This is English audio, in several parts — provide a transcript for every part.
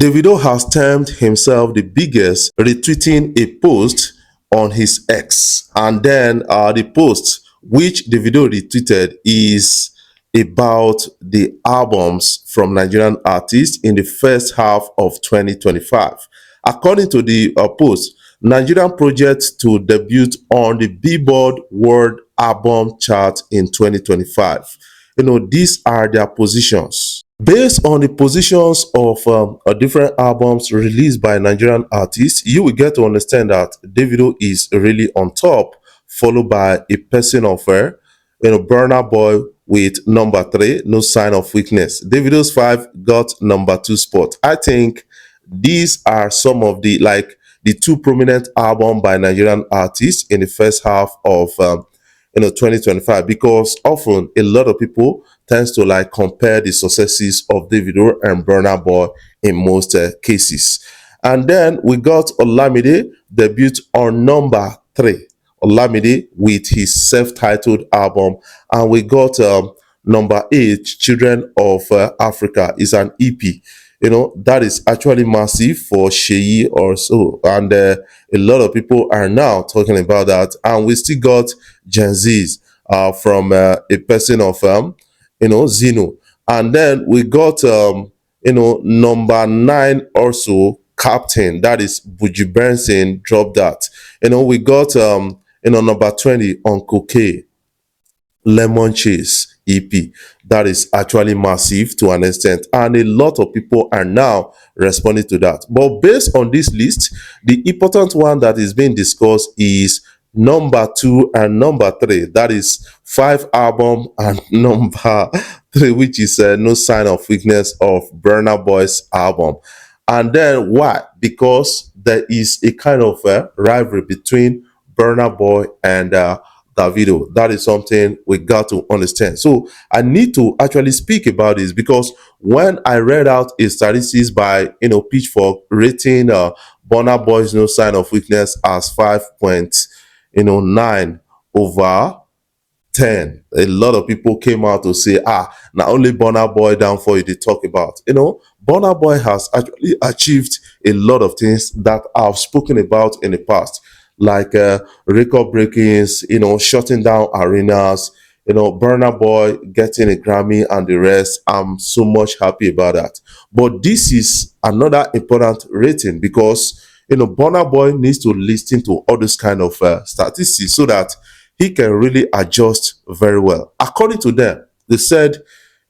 Davido has termed himself the biggest, retweeting a post on his X. And then the post which Davido retweeted is about the albums from Nigerian artists in the first half of 2025. According to the post, Nigerian projects to debut on the Billboard World Album Chart in 2025. These are their positions. Based on the positions of different albums released by Nigerian artists, you will get to understand that Davido is really on top, followed by a person of her, Burna Boy with number 3, no sign of weakness. Davido's 5 got number 2 spot. I think these are some of the two prominent albums by Nigerian artists in the first half of 2025, because often a lot of people tends to compare the successes of Davido and Burna Boy in most cases. And then we got Olamide debut on number 3. Olamide with his self-titled album, and we got number 8, Children of Africa, is an EP. That is actually massive for Sheyi or so, and a lot of people are now talking about that. And we still got Gen Zs from a person of Zeno. And then we got number 9 also, Captain, that is Buju Benson, drop that. We got number 20 on Cocaine, Lemon Chase EP. That is actually massive to an extent, and a lot of people are now responding to that. But based on this list, the important one that is being discussed is number 2 and number 3. That is 5 album and number 3, which is No Sign of Weakness of Burna Boy's album. And then why? Because there is a kind of rivalry between Burna Boy and Davido. That is something we got to understand. So I need to actually speak about this, because when I read out a statistics by Pitchfork rating Burna Boy's No Sign of Weakness as 5.9 over 10, a lot of people came out to say, not only Burna Boy down for you to talk about. Burna Boy has actually achieved a lot of things that I've spoken about in the past, like record breakings, shutting down arenas, Burna Boy getting a Grammy and the rest. I'm so much happy about that. But this is another important rating, because Burna Boy needs to listen to all this kind of statistics so that he can really adjust very well. According to them, they said,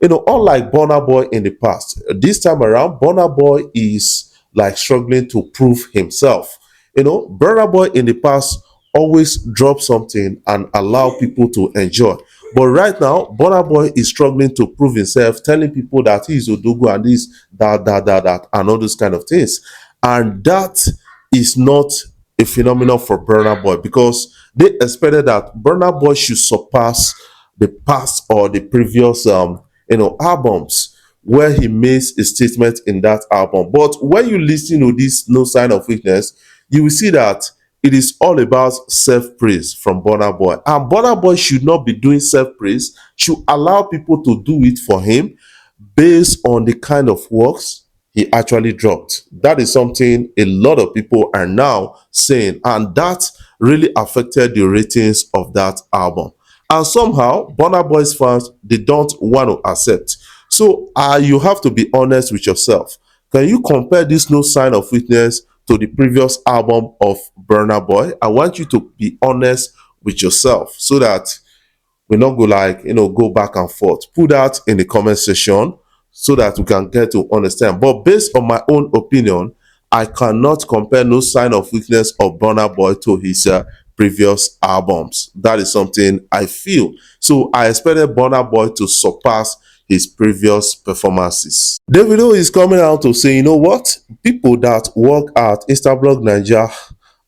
unlike Burna Boy in the past, this time around, Burna Boy is struggling to prove himself. Burna Boy in the past always drop something and allow people to enjoy. But right now, Burna Boy is struggling to prove himself, telling people that he is Odogu and this, that, and all those kind of things. And that is not a phenomenon for Burna Boy, because they expected that Burna Boy should surpass the past or the previous albums where he makes a statement in that album. But when you listen to this No Sign of Weakness, you will see that it is all about self-praise from Burna Boy. And Burna Boy should not be doing self-praise, should allow people to do it for him based on the kind of works he actually dropped. That is something a lot of people are now saying, and that really affected the ratings of that album. And somehow, Burna Boy's fans, they don't want to accept. So you have to be honest with yourself. Can you compare this No Sign of Weakness to the previous album of Burna Boy? I want you to be honest with yourself so that we not go go back and forth. Put that in the comment section so that we can get to understand. But based on my own opinion, I cannot compare No Sign of Weakness of Burna Boy to his previous albums. That is something I feel. So I expected Burna Boy to surpass his previous performances. Davido is coming out to say, you know what? People that work at Instablog Nigeria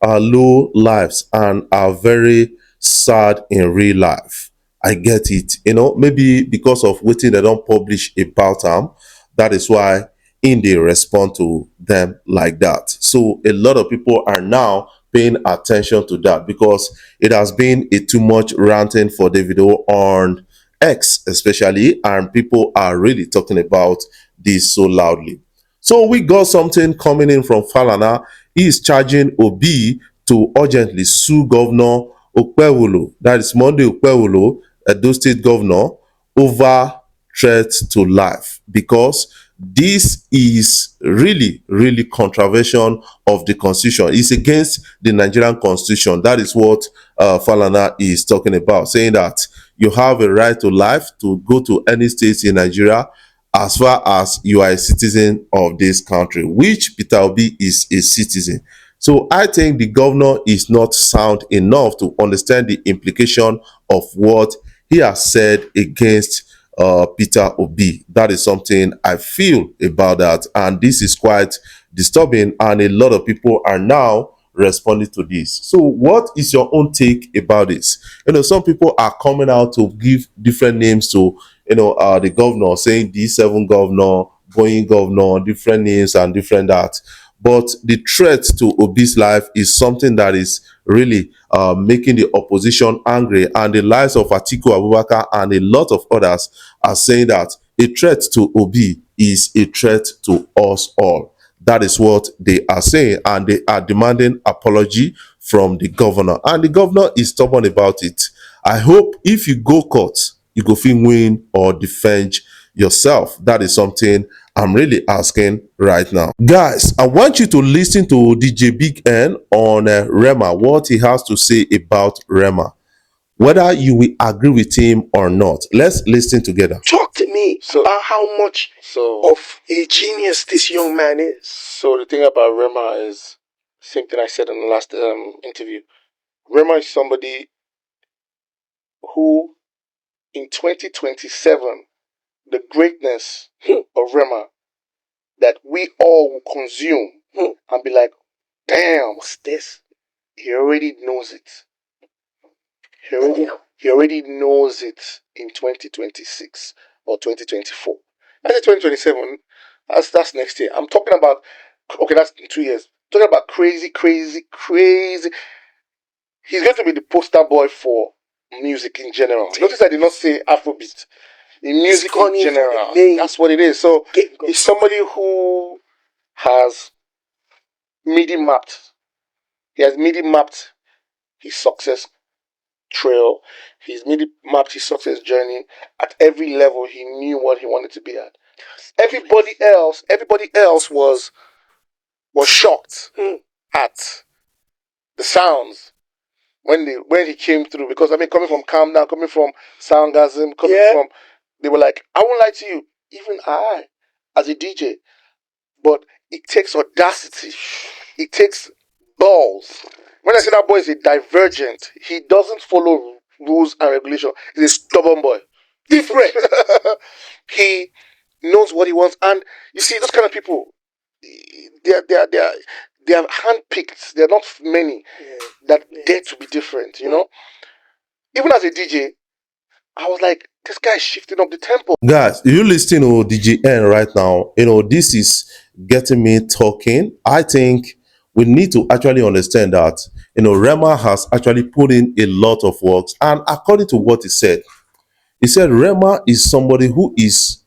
are low lives and are very sad in real life. I get it. Maybe because of waiting they don't publish about them. That is why they respond to them like that. So a lot of people are now paying attention to that, because it has been a too much ranting for Davido on X especially, and people are really talking about this so loudly. So we got something coming in from Falana. He is charging Obi to urgently sue Governor Okpewolo, that is Monday Okpewolo, Edo State Governor, over threat to life, because this is really, really controversial of the constitution. It's against the Nigerian constitution. That is what Falana is talking about, saying that you have a right to life to go to any state in Nigeria as far as you are a citizen of this country, which Peter Obi is a citizen. So I think the governor is not sound enough to understand the implication of what he has said against Peter Obi. That is something I feel about that. And this is quite disturbing. And a lot of people are now responding to this. So what is your own take about this? Some people are coming out to give different names to, the governor, saying D7 governor, going governor, different names and different that. But the threat to Obi's life is something that is really making the opposition angry. And the lives of Atiku Abubakar and a lot of others are saying that a threat to Obi is a threat to us all. That is what they are saying. And they are demanding apology from the governor. And the governor is stubborn about it. I hope if you go court, you go feel win or defend yourself. That is something I'm really asking right now. Guys, I want you to listen to DJ Big N on Rema, what he has to say about Rema. Whether you will agree with him or not. Let's listen together. Talk to me about how much of a genius this young man is. So the thing about Rema is, same thing I said in the last interview. Rema is somebody who, in 2027, the greatness of Rema that we all will consume and be like, damn, what's this? He already knows it. He already knows it in 2026 or 2024. I said 2027, that's next year. I'm talking about, okay, that's in 2 years. I'm talking about crazy. He's going to be the poster boy for music in general. Notice I did not say Afrobeat. In music in general. That's what it is. So he's somebody who has MIDI mapped. He has MIDI mapped his success trail. He's MIDI mapped his success journey. At every level, he knew what he wanted to be at. Everybody else was shocked at the sounds when he came through. Because coming from Calm Down, coming from Soundgasm, from, they were like, I won't lie to you, even I, as a DJ, but it takes audacity. It takes balls. When I say that boy is a divergent, he doesn't follow rules and regulation. He's a stubborn boy. Different. He knows what he wants. And you see, those kind of people, they are handpicked. There are not many that dare to be different, you know? Even as a DJ, I was like, this guy is shifting up the tempo. Guys, you listening to DJ N right now, this is getting me talking. I think we need to actually understand that, Rema has actually put in a lot of work. And according to what he said Rema is somebody who is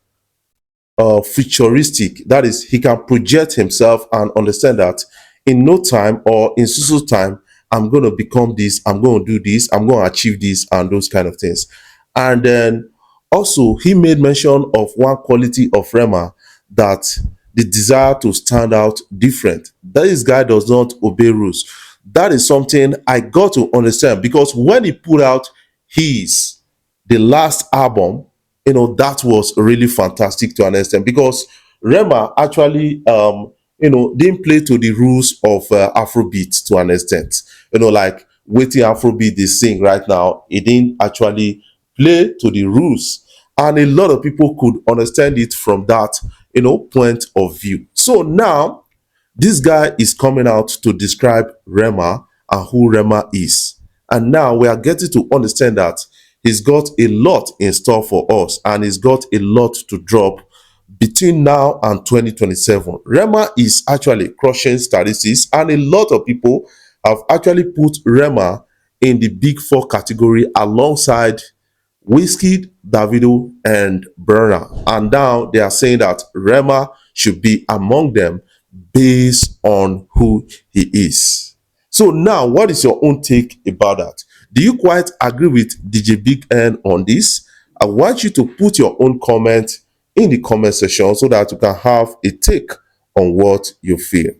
futuristic. That is, he can project himself and understand that in no time or in so time, I'm going to become this, I'm going to do this, I'm going to achieve this, and those kind of things. And then also, he made mention of one quality of Rema, that the desire to stand out different. This guy does not obey rules. That is something I got to understand, because when he put out the last album, that was really fantastic to understand, because Rema actually didn't play to the rules of Afrobeat to an extent. Like waiting Afrobeat they sing right now, it didn't actually play to the rules. And a lot of people could understand it from that, point of view. So now, this guy is coming out to describe Rema and who Rema is. And now we are getting to understand that he's got a lot in store for us, and he's got a lot to drop between now and 2027. Rema is actually crushing statistics, and a lot of people have actually put Rema in the big four category alongside Wizkid, Davido, and Burna. And now they are saying that Rema should be among them based on who he is. So now, what is your own take about that? Do you quite agree with DJ Big N on this? I want you to put your own comment in the comment section so that you can have a take on what you feel.